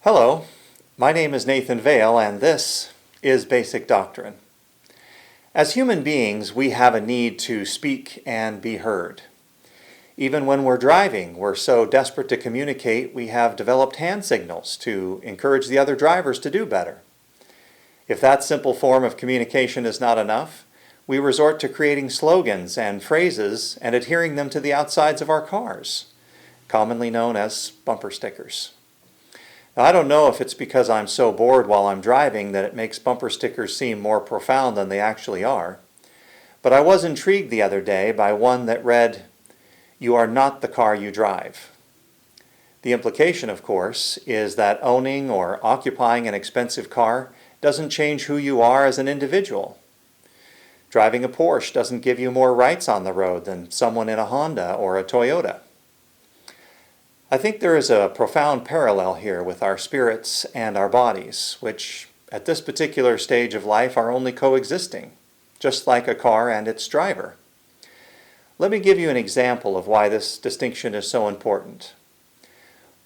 Hello, my name is Nathan Vale, and this is Basic Doctrine. As human beings, we have a need to speak and be heard. Even when we're driving, we're so desperate to communicate, we have developed hand signals to encourage the other drivers to do better. If that simple form of communication is not enough, we resort to creating slogans and phrases and adhering them to the outsides of our cars, commonly known as bumper stickers. Now, I don't know if it's because I'm so bored while I'm driving that it makes bumper stickers seem more profound than they actually are, but I was intrigued the other day by one that read, "You are not the car you drive." The implication, of course, is that owning or occupying an expensive car doesn't change who you are as an individual. Driving a Porsche doesn't give you more rights on the road than someone in a Honda or a Toyota. I think there is a profound parallel here with our spirits and our bodies, which at this particular stage of life are only coexisting, just like a car and its driver. Let me give you an example of why this distinction is so important.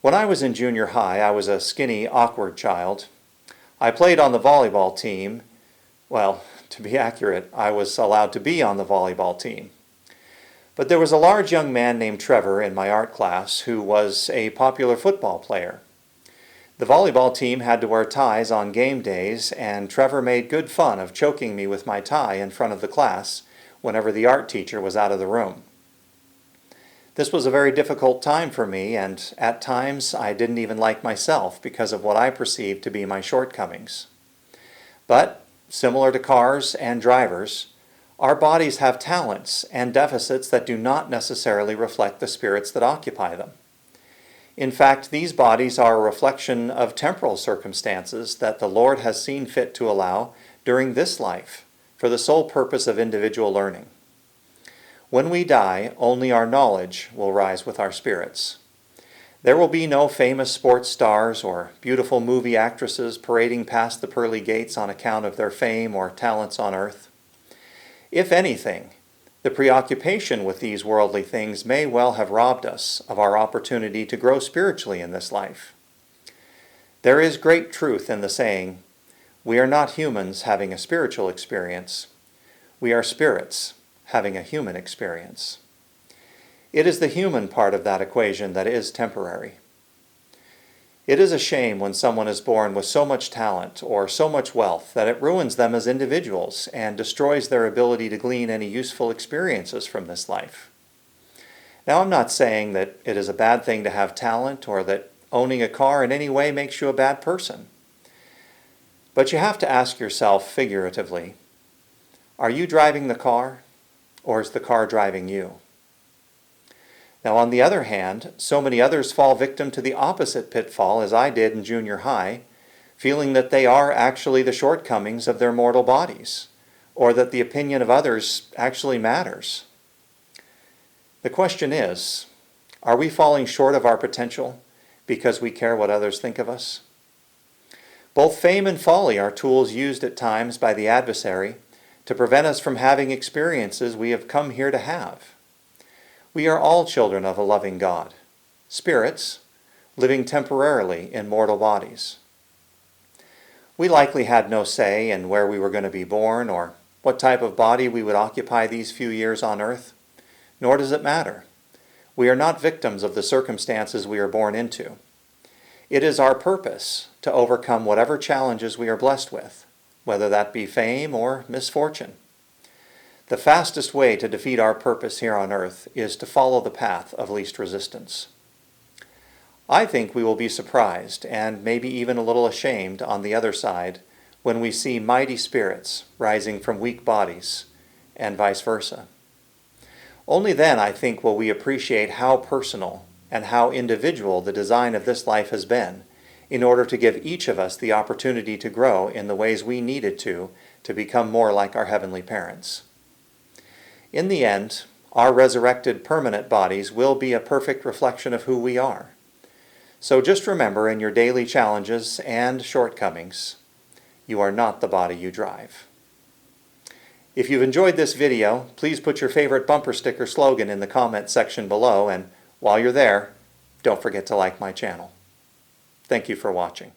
When I was in junior high, I was a skinny, awkward child. I played on the volleyball team. Well, to be accurate, I was allowed to be on the volleyball team. But there was a large young man named Trevor in my art class who was a popular football player. The volleyball team had to wear ties on game days, and Trevor made good fun of choking me with my tie in front of the class whenever the art teacher was out of the room. This was a very difficult time for me, and at times I didn't even like myself because of what I perceived to be my shortcomings. But, similar to cars and drivers, our bodies have talents and deficits that do not necessarily reflect the spirits that occupy them. In fact, these bodies are a reflection of temporal circumstances that the Lord has seen fit to allow during this life for the sole purpose of individual learning. When we die, only our knowledge will rise with our spirits. There will be no famous sports stars or beautiful movie actresses parading past the pearly gates on account of their fame or talents on earth. If anything, the preoccupation with these worldly things may well have robbed us of our opportunity to grow spiritually in this life. There is great truth in the saying, we are not humans having a spiritual experience. We are spirits having a human experience. It is the human part of that equation that is temporary. It is a shame when someone is born with so much talent or so much wealth that it ruins them as individuals and destroys their ability to glean any useful experiences from this life. Now, I'm not saying that it is a bad thing to have talent or that owning a car in any way makes you a bad person. But you have to ask yourself figuratively, are you driving the car or is the car driving you? Now, on the other hand, so many others fall victim to the opposite pitfall as I did in junior high, feeling that they are actually the shortcomings of their mortal bodies, or that the opinion of others actually matters. The question is, are we falling short of our potential because we care what others think of us? Both fame and folly are tools used at times by the adversary to prevent us from having experiences we have come here to have. We are all children of a loving God, spirits, living temporarily in mortal bodies. We likely had no say in where we were going to be born or what type of body we would occupy these few years on earth, nor does it matter. We are not victims of the circumstances we are born into. It is our purpose to overcome whatever challenges we are blessed with, whether that be fame or misfortune. The fastest way to defeat our purpose here on earth is to follow the path of least resistance. I think we will be surprised and maybe even a little ashamed on the other side when we see mighty spirits rising from weak bodies and vice versa. Only then, I think, will we appreciate how personal and how individual the design of this life has been in order to give each of us the opportunity to grow in the ways we needed to become more like our heavenly parents. In the end, our resurrected permanent bodies will be a perfect reflection of who we are. So just remember in your daily challenges and shortcomings, you are not the body you drive. If you've enjoyed this video, please put your favorite bumper sticker slogan in the comment section below, and while you're there, don't forget to like my channel. Thank you for watching.